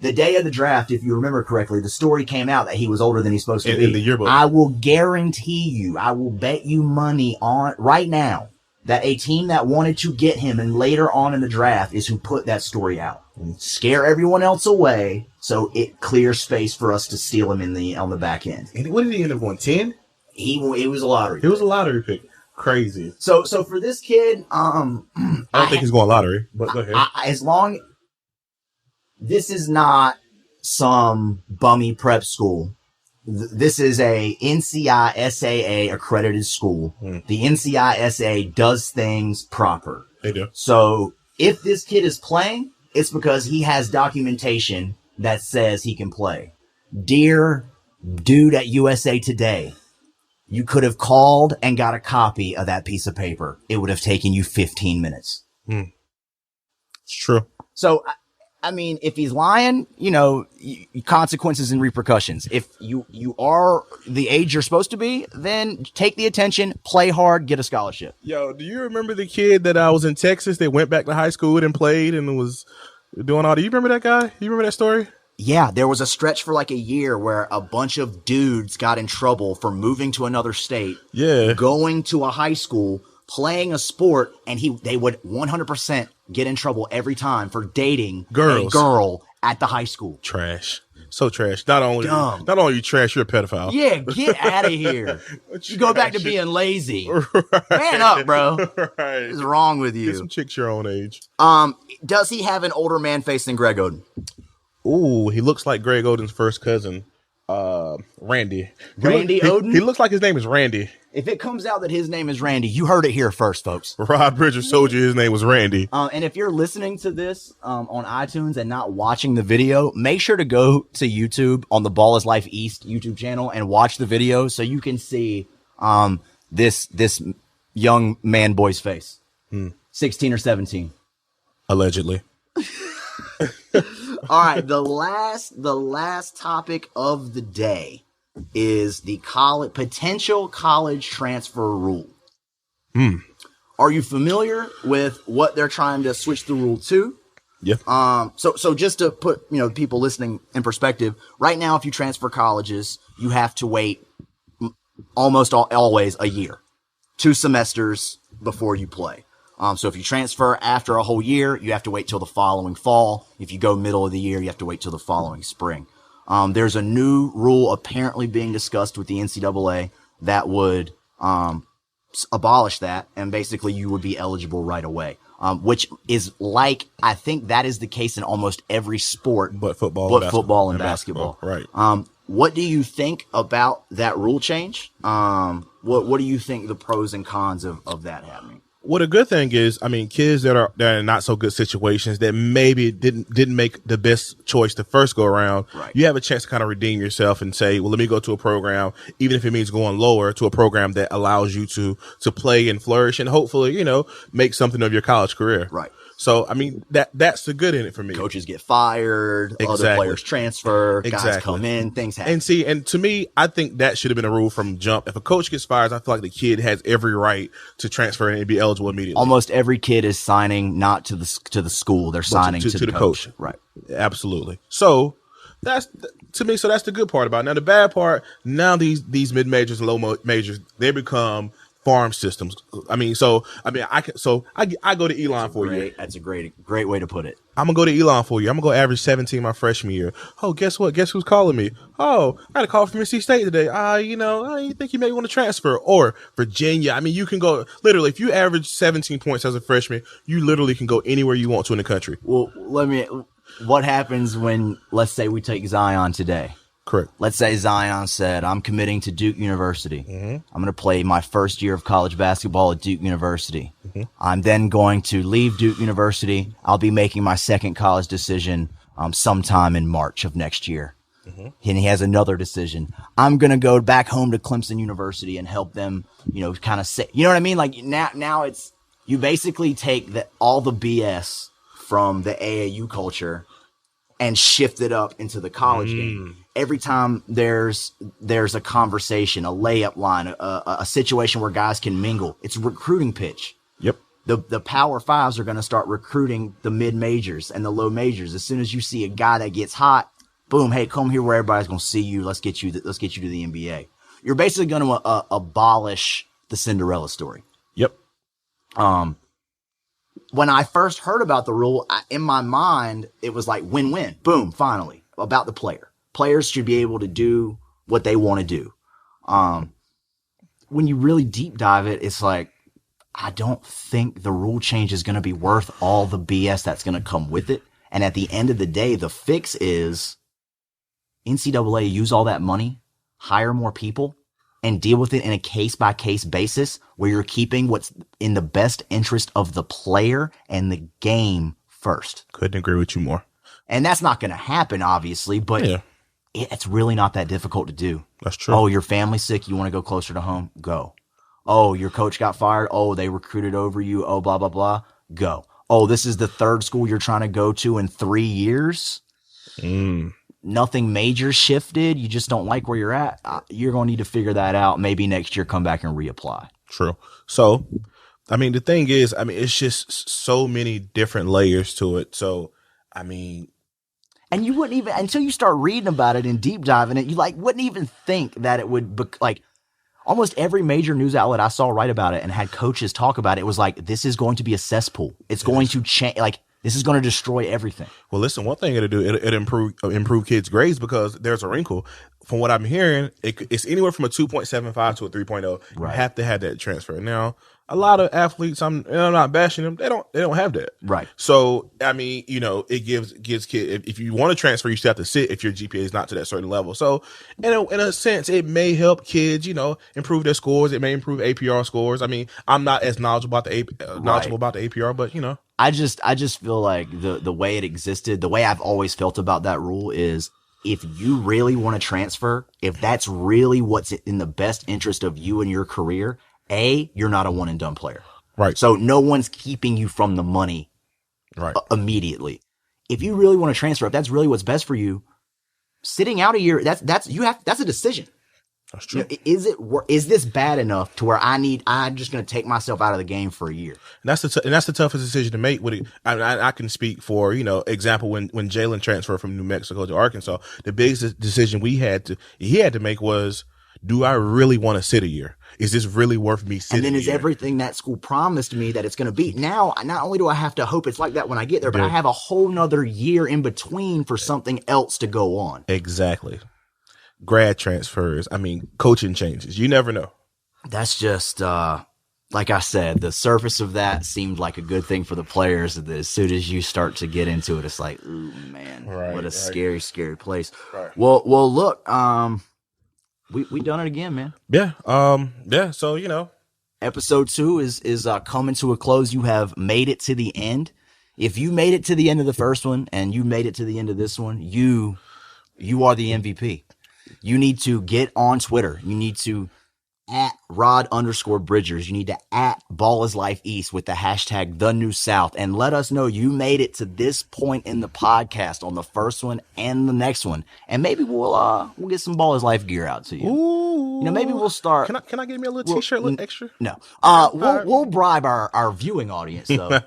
The day of the draft, if you remember correctly, the story came out that he was older than he's supposed to be. In the yearbook. I will guarantee you, I will bet you money on right now that a team that wanted to get him and later on in the draft is who put that story out. Scare everyone else away so it clears space for us to steal him on the back end. And what did he end up going, 10? It was a lottery. It was a lottery pick. Crazy. So for this kid, I don't think he's going lottery, but go ahead. As long this is not some bummy prep school. This is a NCISAA accredited school. The NCISA does things proper. They do. So if this kid is playing, it's because he has documentation that says he can play. Dear dude at USA Today, you could have called and got a copy of that piece of paper. It would have taken you 15 minutes. It's true. So, I mean, if he's lying, consequences and repercussions. If you are the age you're supposed to be, then take the attention, play hard, get a scholarship. Yo, do you remember the kid that was in Texas that went back to high school and played and was doing all that? You remember that guy? You remember that story? Yeah, there was a stretch for a year where a bunch of dudes got in trouble for moving to another state, going to a high school, playing a sport, and they would 100% get in trouble every time for dating Girls. a girl at the high school. Trash. So trash. Not only Dumb. you trash, you're a pedophile. Yeah, get out of here. You go back to being lazy. Right. Man up, bro. Right. What is wrong with Get you? some chicks your own age. Does he have an older man face than Greg Oden? Ooh, he looks like Greg Oden's first cousin, Randy. Randy Oden? He looks like his name is Randy. If it comes out that his name is Randy, you heard it here first, folks. Rod Bridges told you his name was Randy. And if you're listening to this on iTunes and not watching the video, make sure to go to YouTube on the Ball is Life East YouTube channel and watch the video so you can see this young man boy's face. 16 or 17. Allegedly. All right, the last topic of the day is the potential college transfer rule. Are you familiar with what they're trying to switch the rule to? Yeah. So just to put people listening in perspective, right now if you transfer colleges, you have to wait almost always a year, 2 semesters before you play. So if you transfer after a whole year, you have to wait till the following fall. If you go middle of the year, you have to wait till the following spring. There's a new rule apparently being discussed with the NCAA that would abolish that, and basically you would be eligible right away. Which is I think that is the case in almost every sport, but football and basketball. Right. What do you think about that rule change? What do you think the pros and cons of that happening? Well, the good thing is, I mean, kids that are in not so good situations that maybe didn't make the best choice the first go around, right. You have a chance to kind of redeem yourself and say, well, let me go to a program, even if it means going lower, to a program that allows you to play and flourish and hopefully, make something of your college career. Right. So, I mean, that's the good in it for me. Coaches get fired, other players transfer, guys come in, things happen. And to me, I think that should have been a rule from jump. If a coach gets fired, I feel like the kid has every right to transfer and be eligible immediately. Almost every kid is signing not to the school; they're signing to the coach. Right. Absolutely. So that's to me. So that's the good part about it. Now the bad part. Now these mid majors and low majors, they become farm systems. I go to Elon for you. That's a great way to put it. I'm gonna go to Elon for you. I'm gonna go average 17 my freshman year. Oh, guess what? Guess who's calling me? Oh, I got a call from NC State today. I think you may want to transfer. Or Virginia. I mean, you can go literally if you average 17 points as a freshman, you literally can go anywhere you want to in the country. Well, what happens when, let's say we take Zion today? Correct. Let's say Zion said, I'm committing to Duke University. Mm-hmm. I'm going to play my first year of college basketball at Duke University. Mm-hmm. I'm then going to leave Duke University. I'll be making my second college decision sometime in March of next year. Mm-hmm. And he has another decision. I'm going to go back home to Clemson University and help them, kind of say, you know what I mean? Like now it's, you basically take all the BS from the AAU culture and shift it up into the college game. Every time there's a conversation, a layup line, a situation where guys can mingle, it's a recruiting pitch. Yep. The Power Fives are going to start recruiting the mid majors and the low majors. As soon as you see a guy that gets hot, boom, hey, come here where everybody's going to see you. Let's get you to the NBA. You're basically going to abolish the Cinderella story. Yep. When I first heard about the rule, in my mind, it was like win-win. Boom, finally, about the player. Players should be able to do what they want to do. When you really deep dive it, it's like, I don't think the rule change is going to be worth all the BS that's going to come with it. And at the end of the day, the fix is NCAA use all that money, hire more people, and deal with it in a case-by-case basis where you're keeping what's in the best interest of the player and the game first. Couldn't agree with you more. And that's not going to happen, obviously, but it's really not that difficult to do. That's true. Oh, your family's sick. You want to go closer to home? Go. Oh, your coach got fired. Oh, they recruited over you. Oh, blah, blah, blah. Go. Oh, this is the third school you're trying to go to in 3 years. Nothing major shifted. You just don't like where you're at. You're going to need to figure that out. Maybe next year, come back and reapply. True. So, I mean, the thing is, it's just so many different layers to it. So, and you wouldn't even, until you start reading about it and deep diving it, you wouldn't even think that it would Almost every major news outlet I saw write about it and had coaches talk about it. It was like, this is going to be a cesspool. It's going to change. Like, this is going to destroy everything. Well, listen, one thing it'll do, it'll improve kids' grades because there's a wrinkle. From what I'm hearing, it's anywhere from a 2.75 to a 3.0. Right. You have to have that transfer. Now, a lot of athletes, I'm not bashing them, they don't have that. Right. So, I mean, it gives kids, if you want to transfer, you still have to sit if your GPA is not to that certain level. So, in a sense, it may help kids, improve their scores. It may improve APR scores. I mean, I'm not as knowledgeable about the APR, but I just feel like the way it existed, the way I've always felt about that rule is, if you really want to transfer, if that's really what's in the best interest of you and your career, you're not a one and done player. Right. So no one's keeping you from the money right. Immediately. If you really want to transfer, if that's really what's best for you, sitting out a year, that's a decision. That's true. Is this bad enough to where I'm just going to take myself out of the game for a year? And that's the toughest decision to make. I can speak for, example, when Jalen transferred from New Mexico to Arkansas, the biggest decision he had to make was, do I really want to sit a year? Is this really worth me sitting? And then is everything that school promised me that it's going to be? Now, not only do I have to hope it's like that when I get there, but I have a whole nother year in between for something else to go on. Exactly. Grad transfers. I mean, coaching changes. You never know. That's just, like I said, the surface of that seemed like a good thing for the players. As soon as you start to get into it, it's like, ooh, man, what a scary, scary place. Right. Well, look, we done it again, man. Yeah. Yeah. So, episode 2 is coming to a close. You have made it to the end. If you made it to the end of the first one and you made it to the end of this one, you are the MVP. You need to get on Twitter. You need to @Rod_Bridgers. You need to @BallIsLifeEast with the hashtag The New South and let us know you made it to this point in the podcast on the first one and the next one. And maybe we'll get some Ball is Life gear out to you. Ooh. Maybe we'll start. Can I get me a little t-shirt, a little extra? No. We'll bribe our viewing audience though.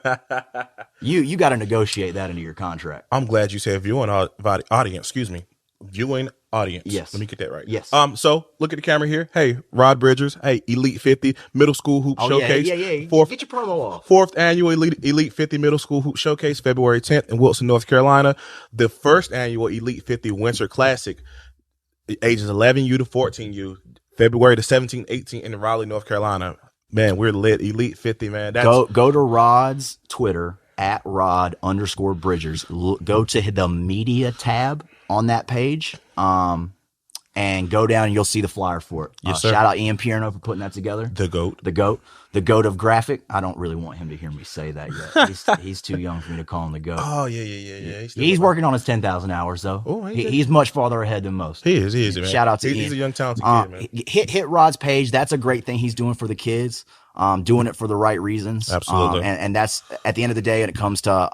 You got to negotiate that into your contract. I'm glad you said viewing audience. Excuse me. Viewing audience. Yes. Let me get that right. Yes. So look at the camera here. Hey, Rod Bridgers. Hey, Elite 50 Middle School Hoop Showcase. Yeah. Get your promo off. 4th annual Elite 50 Middle School Hoop Showcase, February 10th in Wilson, North Carolina. The first annual Elite 50 Winter Classic, ages 11U to 14U, February the 17th, 18th in Raleigh, North Carolina. Man, we're lit. Elite 50, man. Go to Rod's Twitter @Rod_Bridgers. Go to the media tab on that page, and go down and you'll see the flyer for it. Yes, sir. Shout out Ian Pierno for putting that together. The GOAT. The GOAT of graphic. I don't really want him to hear me say that yet. He's too young for me to call him the GOAT. Oh, yeah. He's working on his 10,000 hours though. Oh, he's much farther ahead than most. He is, man. Shout out to Ian. He's a young talented kid, man. Hit Rod's page. That's a great thing he's doing for the kids. Doing it for the right reasons. Absolutely. And that's at the end of the day, when it comes to,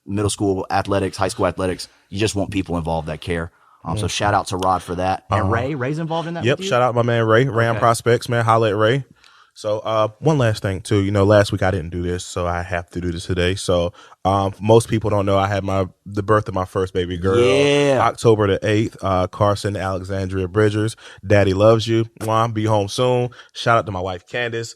middle school athletics, high school athletics, you just want people involved that care. So shout out to Rod for that. And Ray's involved in that. Yep. Shout out my man Ray on Prospects, man. Holla at Ray. So one last thing too, last week I didn't do this, so I have to do this today. So most people don't know I had the birth of my first baby girl. Yeah. October the 8th, Carson Alexandria Bridgers. Daddy loves you. Mwah, be home soon. Shout out to my wife Candace.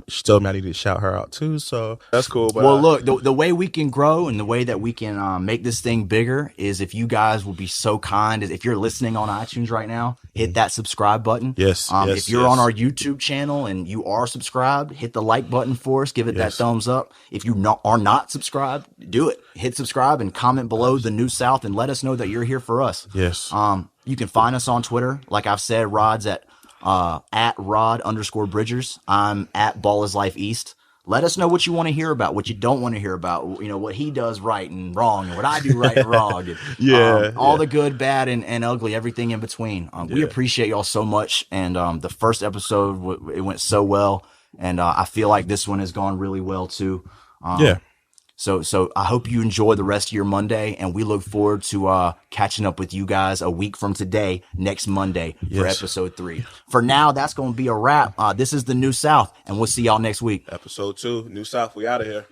She told me I needed to shout her out too, so that's cool. But, well, look, the way we can grow and the way that we can make this thing bigger is if you guys will be so kind. If you're listening on iTunes right now, hit that subscribe button. Yes. If you're on our YouTube channel and you are subscribed, hit the like button for us. Give it that thumbs up. If you are not subscribed, do it. Hit subscribe and comment below The New South and let us know that you're here for us. Yes. You can find us on Twitter. Like I've said, Rod's at @Rod_Bridgers. I'm @BallIsLifeEast. Let us know what you want to hear about, what you don't want to hear about, what he does right and wrong and what I do right and wrong. And, all the good, bad, and ugly, everything in between. We appreciate y'all so much. And the first episode, it went so well. And I feel like this one has gone really well too. So I hope you enjoy the rest of your Monday, and we look forward to catching up with you guys a week from today, next Monday, for episode 3. For now, that's going to be a wrap. This is The New South, and we'll see y'all next week. Episode 2, New South, we out of here.